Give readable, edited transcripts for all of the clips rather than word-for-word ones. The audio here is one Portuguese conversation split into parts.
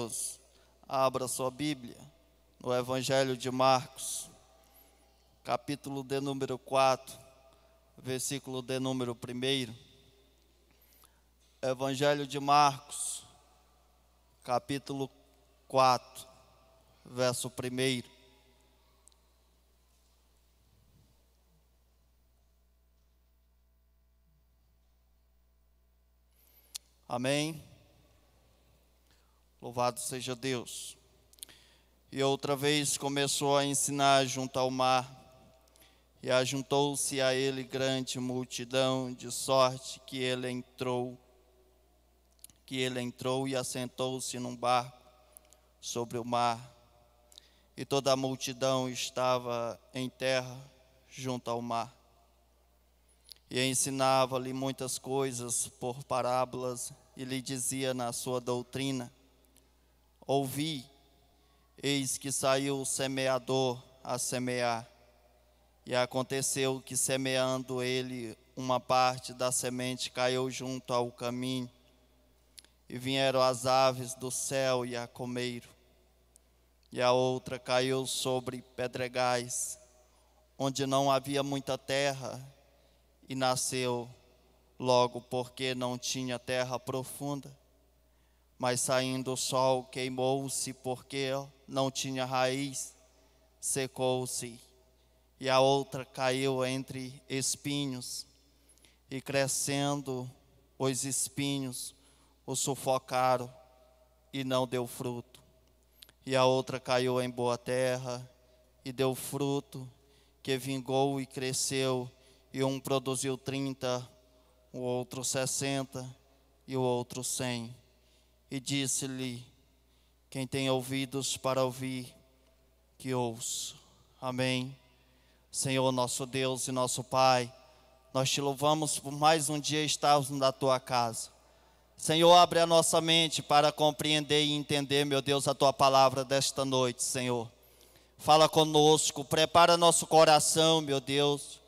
Deus, abra sua Bíblia no Evangelho de Marcos, capítulo de número 4, versículo de número 1. Evangelho de Marcos, capítulo 4, verso 1. Amém. Louvado seja Deus. E outra vez começou a ensinar junto ao mar, e ajuntou-se a ele grande multidão, de sorte que ele entrou e assentou-se num barco sobre o mar. E toda a multidão estava em terra junto ao mar. E ensinava-lhe muitas coisas por parábolas, e lhe dizia na sua doutrina: ouvi, eis que saiu o semeador a semear. E aconteceu que, semeando ele, uma parte da semente caiu junto ao caminho, e vieram as aves do céu e a comeram. E a outra caiu sobre pedregais, onde não havia muita terra, e nasceu logo, porque não tinha terra profunda. Mas saindo o sol, queimou-se, porque não tinha raiz, secou-se. E a outra caiu entre espinhos, e crescendo os espinhos o sufocaram, e não deu fruto. E a outra caiu em boa terra, e deu fruto, que vingou e cresceu, e um produziu 30, o outro 60, e o outro 100. E disse-lhe: quem tem ouvidos para ouvir, que ouça. Amém. Senhor nosso Deus e nosso Pai, nós te louvamos por mais um dia estarmos na tua casa. Senhor, abre a nossa mente para compreender e entender, meu Deus, a tua palavra desta noite, Senhor. Fala conosco, prepara nosso coração, meu Deus,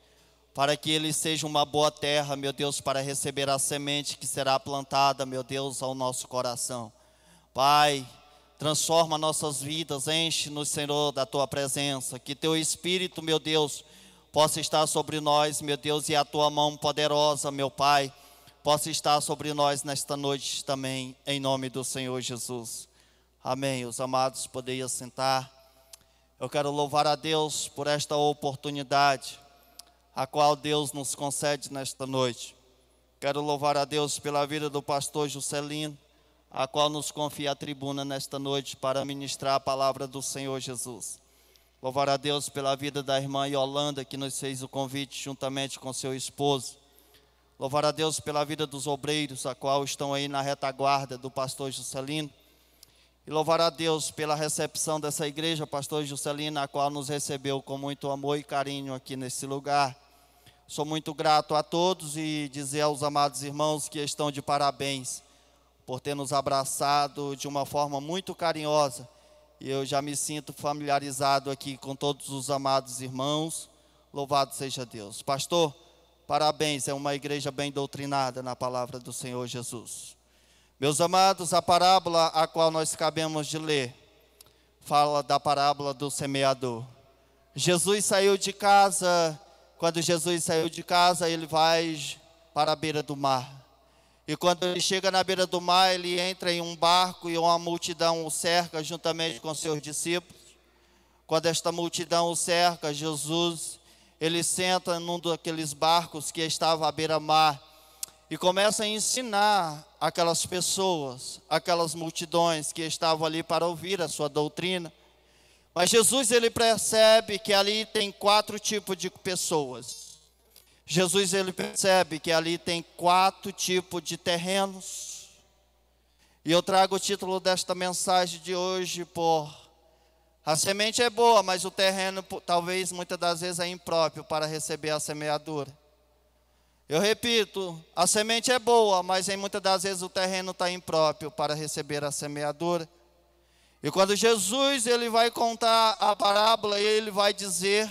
para que ele seja uma boa terra, meu Deus, para receber a semente que será plantada, meu Deus, ao nosso coração. Pai, transforma nossas vidas, enche-nos, Senhor, da tua presença, que teu Espírito, meu Deus, possa estar sobre nós, meu Deus, e a tua mão poderosa, meu Pai, possa estar sobre nós nesta noite também, em nome do Senhor Jesus. Amém. Os amados podem sentar. Eu quero louvar a Deus por esta oportunidade, a qual Deus nos concede nesta noite. Quero louvar a Deus pela vida do pastor Juscelino, a qual nos confia a tribuna nesta noite para ministrar a palavra do Senhor Jesus. Louvar a Deus pela vida da irmã Yolanda, que nos fez o convite juntamente com seu esposo. Louvar a Deus pela vida dos obreiros, a qual estão aí na retaguarda do pastor Juscelino. E louvar a Deus pela recepção dessa igreja, pastor Juscelino, a qual nos recebeu com muito amor e carinho aqui nesse lugar. Sou muito grato a todos e dizer aos amados irmãos que estão de parabéns por ter nos abraçado de uma forma muito carinhosa. E eu já me sinto familiarizado aqui com todos os amados irmãos. Louvado seja Deus. Pastor, parabéns, é uma igreja bem doutrinada na palavra do Senhor Jesus. Meus amados, a parábola a qual nós acabamos de ler fala da parábola do semeador. Jesus saiu de casa. Quando Jesus saiu de casa, ele vai para a beira do mar. E quando ele chega na beira do mar, ele entra em um barco e uma multidão o cerca juntamente com seus discípulos. Quando esta multidão o cerca, Jesus, ele senta num daqueles barcos que estava à beira-mar e começa a ensinar aquelas pessoas, aquelas multidões que estavam ali para ouvir a sua doutrina. Mas Jesus, ele percebe que ali tem 4 tipos de pessoas. Jesus, ele percebe que ali tem 4 tipos de terrenos. E eu trago o título desta mensagem de hoje por: a semente é boa, mas o terreno talvez muitas das vezes é impróprio para receber a semeadura. Eu repito, a semente é boa, mas muitas das vezes o terreno está impróprio para receber a semeadura. E quando Jesus, ele vai contar a parábola, ele vai dizer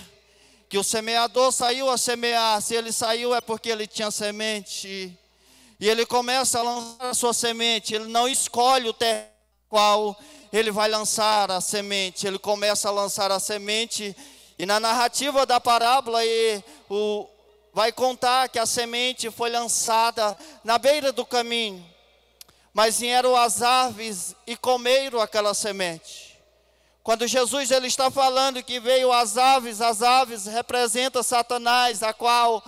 que o semeador saiu a semear. Se ele saiu é porque ele tinha semente. E ele começa a lançar a sua semente. Ele não escolhe o terreno qual ele vai lançar a semente. Ele começa a lançar a semente, e na narrativa da parábola vai contar que a semente foi lançada na beira do caminho, mas vieram as aves e comeram aquela semente. Quando Jesus ele está falando que veio as aves representam Satanás, a qual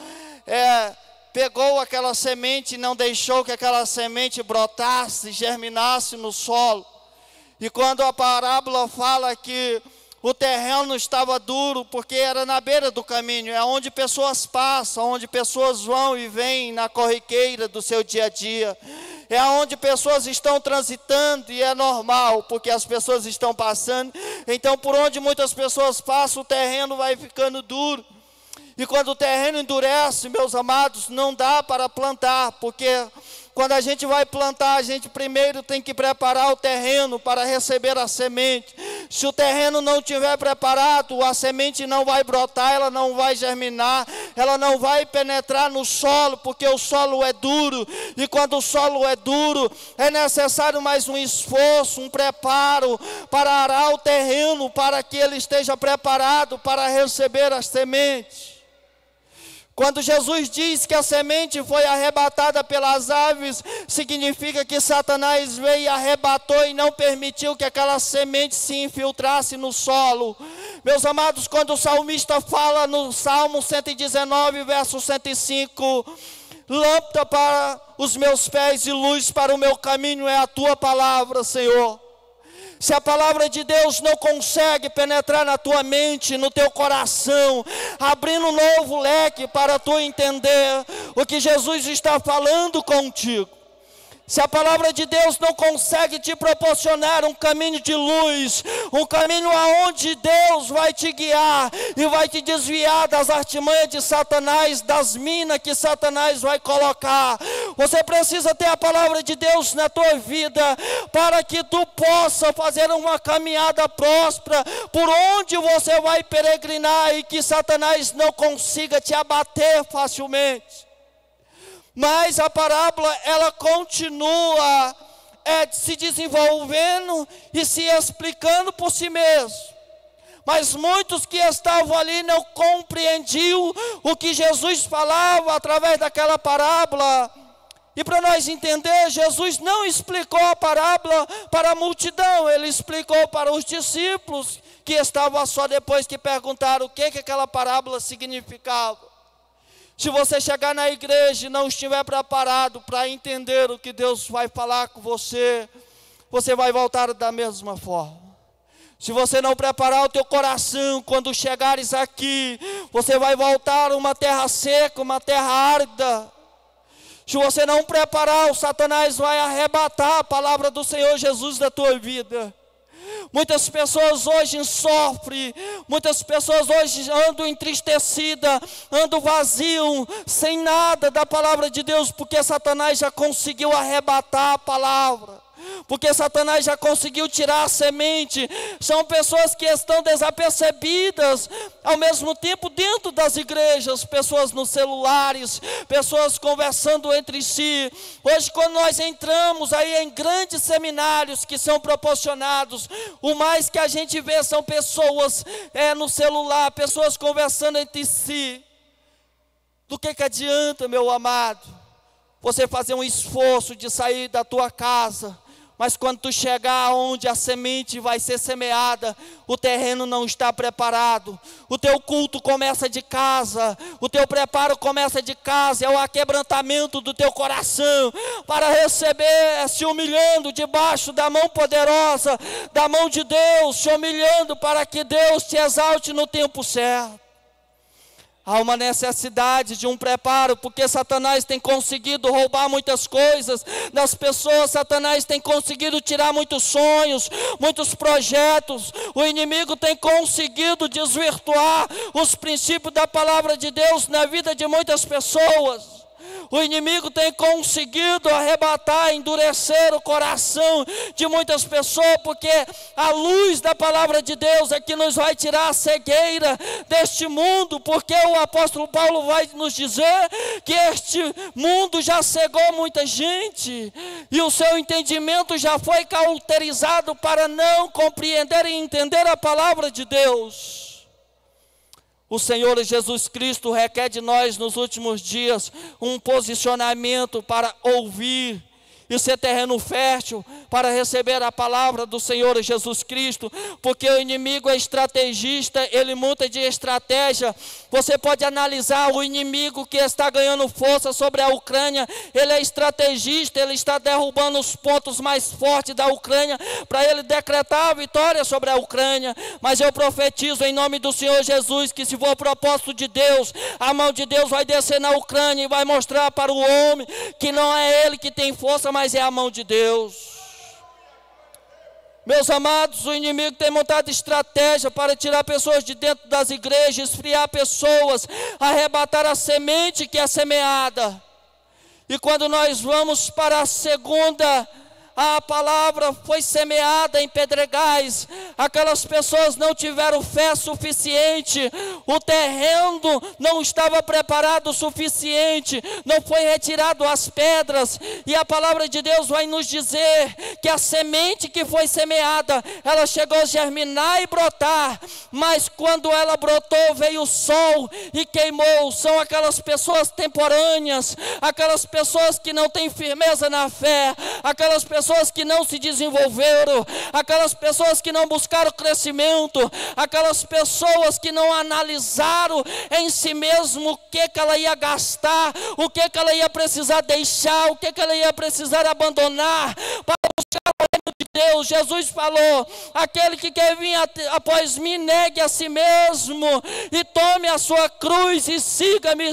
pegou aquela semente e não deixou que aquela semente brotasse, germinasse no solo. E quando a parábola fala que o terreno estava duro, porque era na beira do caminho, é onde pessoas passam, onde pessoas vão e vêm na corriqueira do seu dia a dia. É onde pessoas estão transitando, e é normal, porque as pessoas estão passando. Então, por onde muitas pessoas passam, o terreno vai ficando duro. E quando o terreno endurece, meus amados, não dá para plantar, porque quando a gente vai plantar, a gente primeiro tem que preparar o terreno para receber a semente. Se o terreno não estiver preparado, a semente não vai brotar, ela não vai germinar, ela não vai penetrar no solo, porque o solo é duro. E quando o solo é duro, é necessário mais um esforço, um preparo para arar o terreno, para que ele esteja preparado para receber as sementes. Quando Jesus diz que a semente foi arrebatada pelas aves, significa que Satanás veio e arrebatou e não permitiu que aquela semente se infiltrasse no solo. Meus amados, quando o salmista fala no Salmo 119, verso 105, lâmpada para os meus pés e luz para o meu caminho é a tua palavra, Senhor. Se a palavra de Deus não consegue penetrar na tua mente, no teu coração, abrindo um novo leque para tu entender o que Jesus está falando contigo. Se a palavra de Deus não consegue te proporcionar um caminho de luz, um caminho aonde Deus vai te guiar e vai te desviar das artimanhas de Satanás, das minas que Satanás vai colocar, você precisa ter a palavra de Deus na tua vida, para que tu possa fazer uma caminhada próspera, por onde você vai peregrinar e que Satanás não consiga te abater facilmente. Mas a parábola, ela continua se desenvolvendo e se explicando por si mesmo. Mas muitos que estavam ali não compreendiam o que Jesus falava através daquela parábola. E para nós entender, Jesus não explicou a parábola para a multidão, ele explicou para os discípulos, que estavam só depois que perguntaram o que aquela parábola significava. Se você chegar na igreja e não estiver preparado para entender o que Deus vai falar com você, você vai voltar da mesma forma. Se você não preparar o teu coração, quando chegares aqui, você vai voltar a uma terra seca, uma terra árida. Se você não preparar, o Satanás vai arrebatar a palavra do Senhor Jesus da tua vida. Muitas pessoas hoje sofrem, muitas pessoas hoje andam entristecidas, andam vazios, sem nada da palavra de Deus, porque Satanás já conseguiu arrebatar a palavra. Porque Satanás já conseguiu tirar a semente. São pessoas que estão desapercebidas, ao mesmo tempo dentro das igrejas, pessoas nos celulares, pessoas conversando entre si. Hoje, quando nós entramos aí em grandes seminários que são proporcionados, o mais que a gente vê são pessoas no celular, pessoas conversando entre si. Do que adianta, meu amado, você fazer um esforço de sair da tua casa, mas quando tu chegar onde a semente vai ser semeada, o terreno não está preparado. O teu culto começa de casa, o teu preparo começa de casa, é o aquebrantamento do teu coração, para receber, se humilhando debaixo da mão poderosa, da mão de Deus, se humilhando para que Deus te exalte no tempo certo. Há uma necessidade de um preparo, porque Satanás tem conseguido roubar muitas coisas das pessoas, Satanás tem conseguido tirar muitos sonhos, muitos projetos, o inimigo tem conseguido desvirtuar os princípios da palavra de Deus na vida de muitas pessoas. O inimigo tem conseguido arrebatar, endurecer o coração de muitas pessoas, porque a luz da palavra de Deus é que nos vai tirar a cegueira deste mundo, porque o apóstolo Paulo vai nos dizer que este mundo já cegou muita gente, e o seu entendimento já foi cauterizado para não compreender e entender a palavra de Deus. O Senhor Jesus Cristo requer de nós nos últimos dias um posicionamento para ouvir e ser terreno fértil para receber a palavra do Senhor Jesus Cristo, porque o inimigo é estrategista, ele monta de estratégia. Você pode analisar o inimigo que está ganhando força sobre a Ucrânia, ele é estrategista, ele está derrubando os pontos mais fortes da Ucrânia, para ele decretar a vitória sobre a Ucrânia. Mas eu profetizo em nome do Senhor Jesus, que se for propósito de Deus, a mão de Deus vai descer na Ucrânia e vai mostrar para o homem que não é ele que tem força, mas é a mão de Deus. Meus amados, o inimigo tem montado estratégia para tirar pessoas de dentro das igrejas, esfriar pessoas, arrebatar a semente que é semeada. E quando nós vamos para a segunda, a palavra foi semeada em pedregais, aquelas pessoas não tiveram fé suficiente, o terreno não estava preparado o suficiente, não foi retirado as pedras, e a palavra de Deus vai nos dizer que a semente que foi semeada, ela chegou a germinar e brotar, mas quando ela brotou, veio o sol e queimou. São aquelas pessoas temporâneas, aquelas pessoas que não têm firmeza na fé, aquelas pessoas que não se desenvolveram, aquelas pessoas que não buscaram crescimento, aquelas pessoas que não analisaram em si mesmo o que ela ia gastar, o que ela ia precisar deixar, o que ela ia precisar abandonar para buscar o reino de Deus. Jesus falou: aquele que quer vir após mim, negue a si mesmo e tome a sua cruz e siga-me.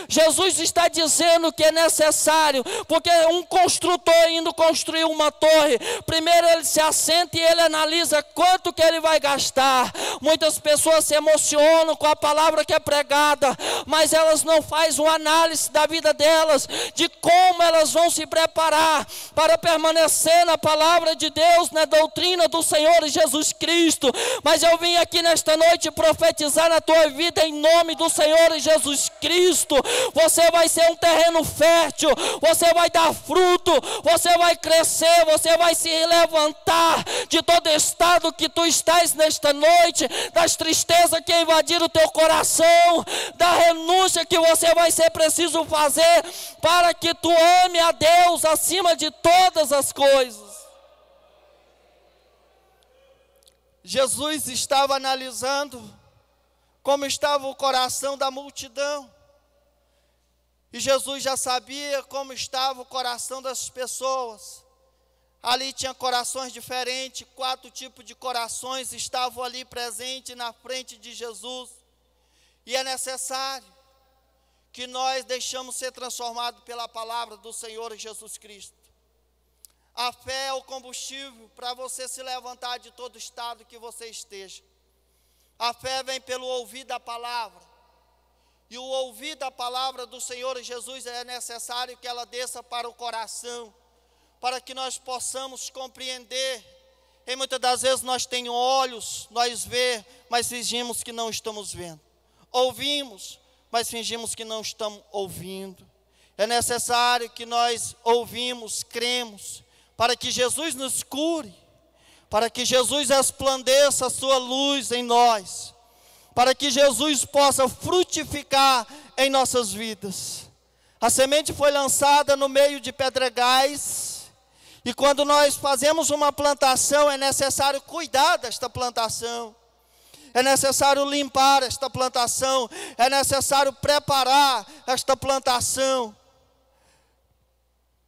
Jesus está dizendo que é necessário, porque um construtor indo construir uma torre, primeiro ele se assenta e ele analisa quanto que ele vai gastar. Muitas pessoas se emocionam com a palavra que é pregada, mas elas não fazem uma análise da vida delas, de como elas vão se preparar para permanecer na palavra de Deus, na doutrina do Senhor Jesus Cristo. Mas eu vim aqui nesta noite profetizar na tua vida em nome do Senhor Jesus Cristo. Você vai ser um terreno fértil, você vai dar fruto, você vai crescer, você vai se levantar de todo estado que tu estás nesta noite, das tristezas que invadiram o teu coração, da renúncia que você vai ser preciso fazer para que tu ame a Deus acima de todas as coisas. Jesus estava analisando como estava o coração da multidão. E Jesus já sabia como estava o coração das pessoas. Ali tinha corações diferentes, 4 tipos de corações estavam ali presentes na frente de Jesus. E é necessário que nós deixemos ser transformados pela palavra do Senhor Jesus Cristo. A fé é o combustível para você se levantar de todo estado que você esteja. A fé vem pelo ouvir da palavra. E o ouvir da palavra do Senhor Jesus é necessário que ela desça para o coração, para que nós possamos compreender. E muitas das vezes nós temos olhos, nós vemos, mas fingimos que não estamos vendo. Ouvimos, mas fingimos que não estamos ouvindo. É necessário que nós ouvimos, cremos, para que Jesus nos cure, para que Jesus resplandeça a sua luz em nós, para que Jesus possa frutificar em nossas vidas. A semente foi lançada no meio de pedregais, e quando nós fazemos uma plantação, é necessário cuidar desta plantação, é necessário limpar esta plantação, é necessário preparar esta plantação.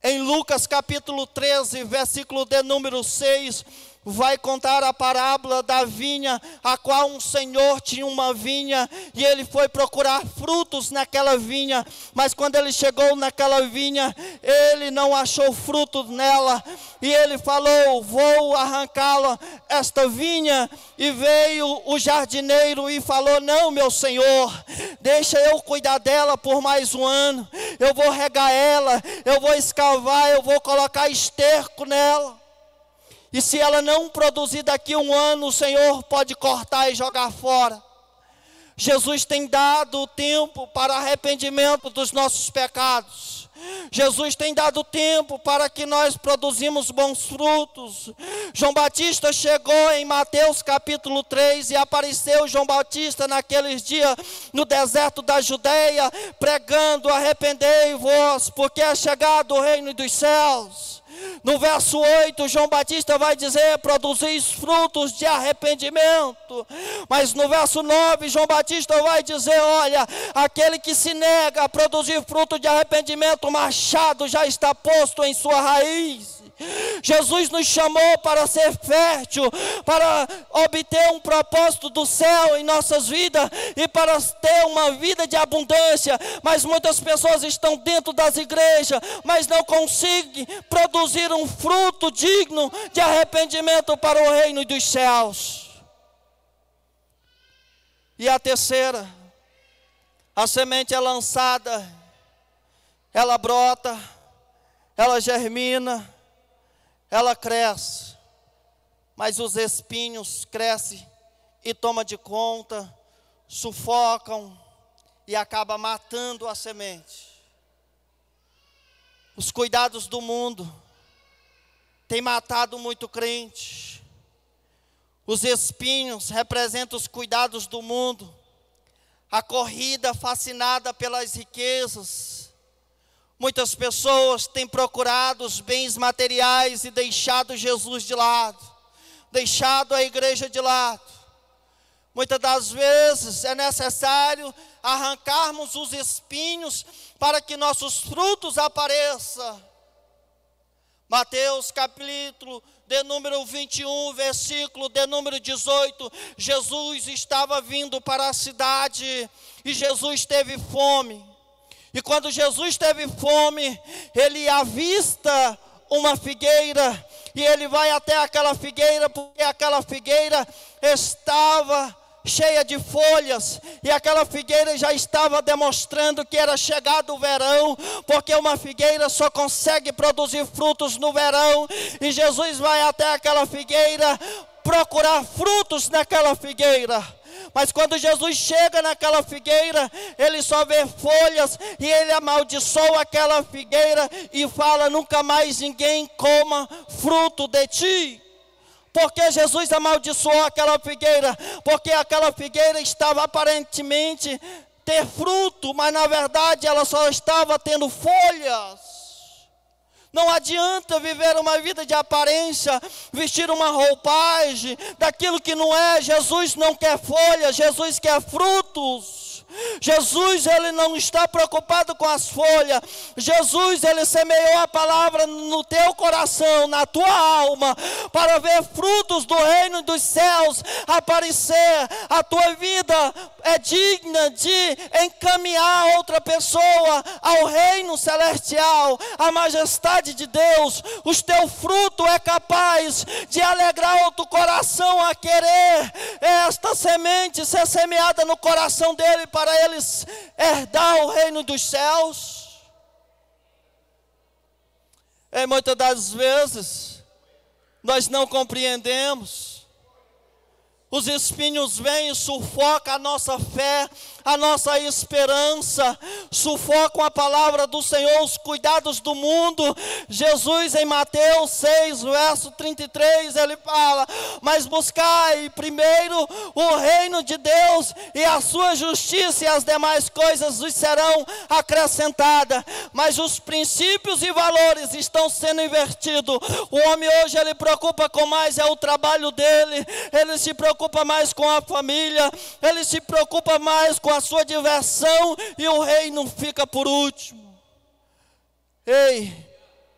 Em Lucas capítulo 13, versículo de número 6, vai contar a parábola da vinha, a qual um senhor tinha uma vinha, e ele foi procurar frutos naquela vinha, mas quando ele chegou naquela vinha, ele não achou frutos nela, e ele falou: vou arrancá-la, esta vinha, e veio o jardineiro e falou: não, meu senhor, deixa eu cuidar dela por mais um ano, eu vou regar ela, eu vou escavar, eu vou colocar esterco nela, e se ela não produzir daqui um ano, o Senhor pode cortar e jogar fora. Jesus tem dado tempo para arrependimento dos nossos pecados. Jesus tem dado tempo para que nós produzimos bons frutos. João Batista chegou em Mateus capítulo 3 e apareceu João Batista naqueles dias no deserto da Judeia, pregando: arrependei-vos, porque é chegado o reino dos céus. No verso 8, João Batista vai dizer: produzis frutos de arrependimento. Mas no verso 9, João Batista vai dizer: olha, aquele que se nega a produzir fruto de arrependimento, o machado já está posto em sua raiz. Jesus nos chamou para ser fértil, para obter um propósito do céu em nossas vidas e para ter uma vida de abundância. Mas muitas pessoas estão dentro das igrejas, mas não conseguem produzir um fruto digno de arrependimento para o reino dos céus. E a terceira, a semente é lançada, ela brota, ela germina, ela cresce, mas os espinhos crescem e tomam de conta, sufocam e acabam matando a semente. Os cuidados do mundo têm matado muito crente. Os espinhos representam os cuidados do mundo, a corrida fascinada pelas riquezas. Muitas pessoas têm procurado os bens materiais e deixado Jesus de lado, deixado a igreja de lado. Muitas das vezes é necessário arrancarmos os espinhos para que nossos frutos apareçam. Mateus capítulo de número 21, versículo de número 18, Jesus estava vindo para a cidade e Jesus teve fome. E quando Jesus teve fome, ele avista uma figueira, e ele vai até aquela figueira, porque aquela figueira estava cheia de folhas, e aquela figueira já estava demonstrando que era chegado o verão, porque uma figueira só consegue produzir frutos no verão, e Jesus vai até aquela figueira procurar frutos naquela figueira. Mas quando Jesus chega naquela figueira, ele só vê folhas, e ele amaldiçoa aquela figueira e fala: nunca mais ninguém coma fruto de ti. Porque Jesus amaldiçoou aquela figueira? Porque aquela figueira estava aparentemente ter fruto, mas na verdade ela só estava tendo folhas. Não adianta viver uma vida de aparência, vestir uma roupagem daquilo que não é. Jesus não quer folhas, Jesus quer frutos. Jesus, ele não está preocupado com as folhas. Jesus, ele semeou a palavra no teu coração, na tua alma, para ver frutos do reino dos céus aparecer. A tua vida é digna de encaminhar outra pessoa ao reino celestial, à majestade de Deus. O teu fruto é capaz de alegrar outro coração a querer esta semente ser semeada no coração dele, para eles herdar o reino dos céus. E muitas das vezes nós não compreendemos. Os espinhos vêm e sufocam a nossa fé, a nossa esperança, sufocam a palavra do Senhor, os cuidados do mundo. Jesus, em Mateus 6, verso 33, ele fala: mas buscai primeiro o reino de Deus e a sua justiça, e as demais coisas vos serão acrescentadas. Mas os princípios e valores estão sendo invertidos. O homem hoje, ele preocupa com mais é o trabalho dele, ele se preocupa mais com a família, ele se preocupa mais com a sua diversão, e o reino fica por último. Ei,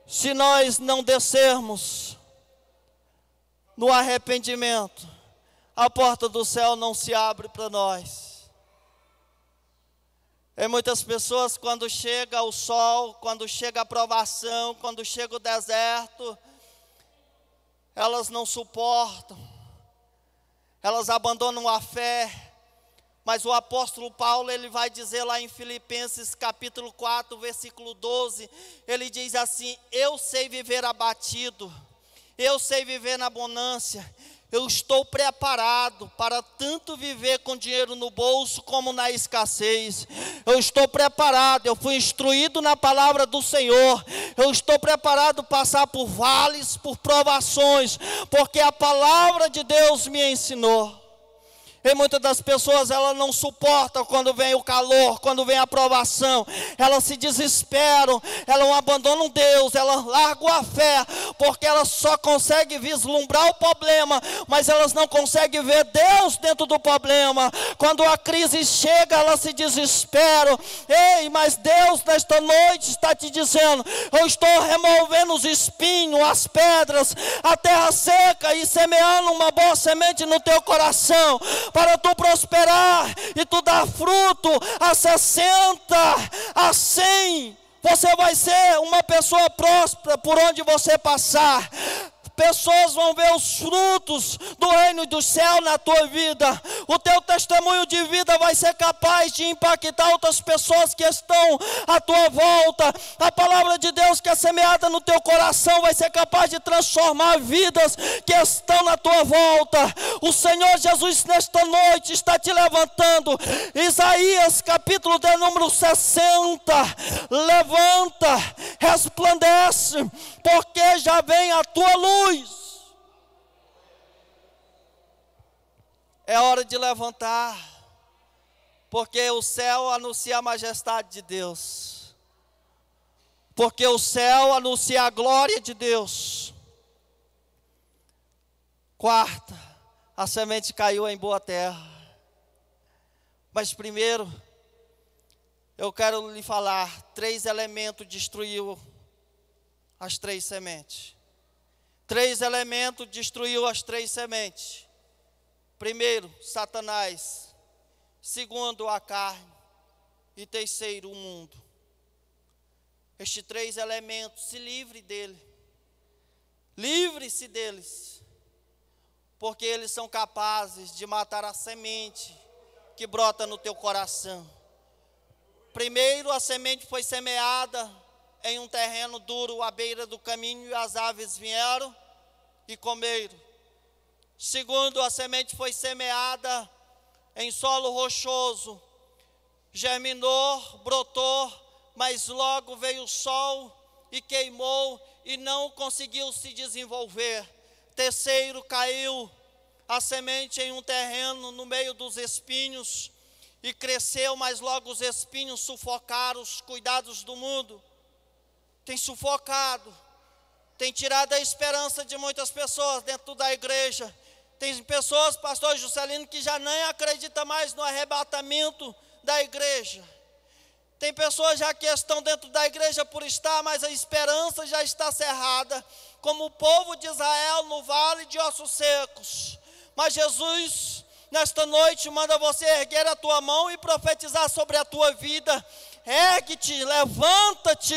se nós não descermos no arrependimento, a porta do céu não se abre para nós. E muitas pessoas, quando chega o sol, quando chega a provação, quando chega o deserto, elas não suportam. elas abandonam a fé. Mas o apóstolo Paulo, ele vai dizer lá em Filipenses capítulo 4, versículo 12, ele diz assim: eu sei viver abatido, eu sei viver na abundância, eu estou preparado para tanto viver com dinheiro no bolso como na escassez. Eu estou preparado, eu fui instruído na palavra do Senhor. Eu estou preparado para passar por vales, por provações, porque a palavra de Deus me ensinou. E muitas das pessoas, elas não suportam quando vem o calor, quando vem a provação, elas se desesperam, elas abandonam Deus, elas largam a fé, porque elas só conseguem vislumbrar o problema, mas elas não conseguem ver Deus dentro do problema. Quando a crise chega, elas se desesperam. Ei, mas Deus nesta noite está te dizendo: eu estou removendo os espinhos, as pedras, a terra seca e semeando uma boa semente no teu coração, para tu prosperar e tu dar fruto a 60, a 100. Você vai ser uma pessoa próspera por onde você passar. Pessoas vão ver os frutos do reino do céu na tua vida. O teu testemunho de vida vai ser capaz de impactar outras pessoas que estão à tua volta. A palavra de Deus que é semeada no teu coração vai ser capaz de transformar vidas que estão na tua volta. O Senhor Jesus nesta noite está te levantando. Isaías capítulo de número 60. Levanta, resplandece, porque já vem a tua luz. É hora de levantar, porque o céu anuncia a majestade de Deus, porque o céu anuncia a glória de Deus. Quarta, a semente caiu em boa terra. Mas primeiro, eu quero lhe falar, 3 elementos destruiu as 3 sementes. 3 elementos destruiu as 3 sementes. Primeiro, Satanás. Segundo, a carne. E terceiro, o mundo. Estes 3 elementos, se livre dele. Livre-se deles. Porque eles são capazes de matar a semente que brota no teu coração. Primeiro, a semente foi semeada em um terreno duro à beira do caminho, e as aves vieram e comeram. Segundo, a semente foi semeada em solo rochoso, germinou, brotou, mas logo veio o sol e queimou e não conseguiu se desenvolver. Terceiro, caiu a semente em um terreno no meio dos espinhos e cresceu, mas logo os espinhos sufocaram os cuidados do mundo. Tem sufocado, tem tirado a esperança de muitas pessoas dentro da igreja. Tem pessoas, pastor Juscelino, que já nem acreditam mais no arrebatamento da igreja. Tem pessoas já que estão dentro da igreja por estar, mas a esperança já está cerrada, como o povo de Israel no vale de ossos secos. Mas Jesus, nesta noite, manda você erguer a tua mão e profetizar sobre a tua vida. Ergue-te, levanta-te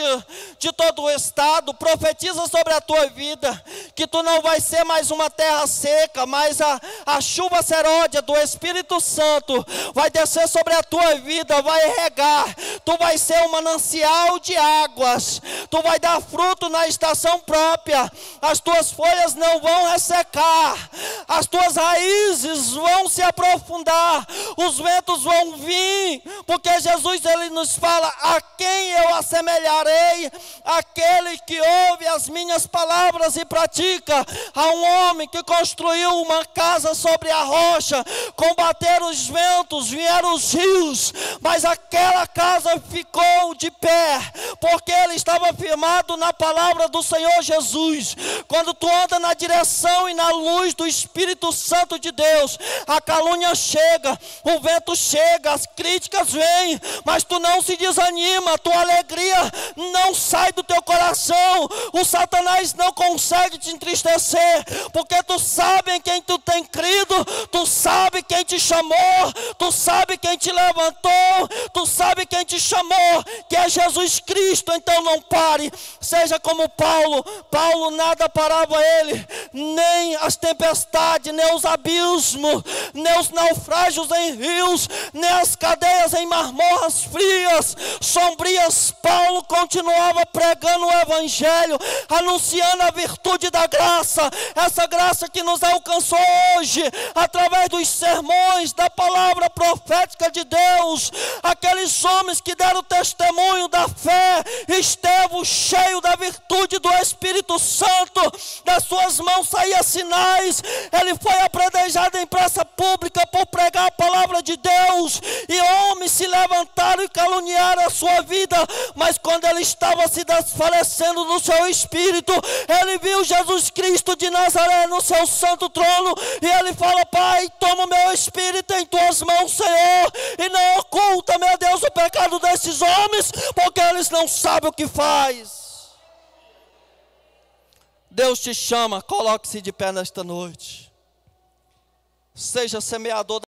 de todo o estado, profetiza sobre a tua vida, que tu não vai ser mais uma terra seca, mas a chuva seródia do Espírito Santo vai descer sobre a tua vida, vai regar, tu vai ser um manancial de águas, tu vai dar fruto na estação própria, as tuas folhas não vão ressecar, as tuas raízes vão se aprofundar, os ventos vão vir, porque Jesus, ele nos fala: a quem eu assemelharei? Aquele que ouve as minhas palavras e pratica. A um homem que construiu uma casa sobre a rocha, combateram os ventos, vieram os rios, mas aquela casa ficou de pé, porque ele estava firmado na palavra do Senhor Jesus. Quando tu anda na direção e na luz do Espírito Santo de Deus, a calúnia chega, o vento chega, as críticas vêm, mas tu não se desanima, a tua alegria não sai do teu coração. O Satanás não consegue te entristecer, porque tu sabe em quem tu tem crido, tu sabe quem te chamou, tu sabe quem te levantou, tu sabe quem te chamou, que é Jesus Cristo. Então não pare, seja como Paulo. Paulo nada parava ele, nem as tempestades, nem os abismos, nem os naufrágios em rios, nem as cadeias em masmorras frias, sombrias. Paulo continuava pregando o evangelho, anunciando a virtude da graça, essa graça que nos alcançou hoje, através dos sermões, da palavra profética de Deus. Aqueles homens que deram testemunho da fé, Estevão, cheio da virtude do Espírito Santo, das suas mãos saía sinais. Ele foi apredejado em praça pública por pregar a palavra de Deus, e homens se levantaram e caluniaram a sua vida, mas quando ele estava se desfalecendo no seu espírito, ele viu Jesus Cristo de Nazaré no seu santo trono, e ele fala: Pai, toma o meu espírito em tuas mãos, Senhor, e não oculta, meu Deus, o pecado desses homens, porque eles não sabem o que faz. Deus te chama, coloque-se de pé nesta noite. Seja semeador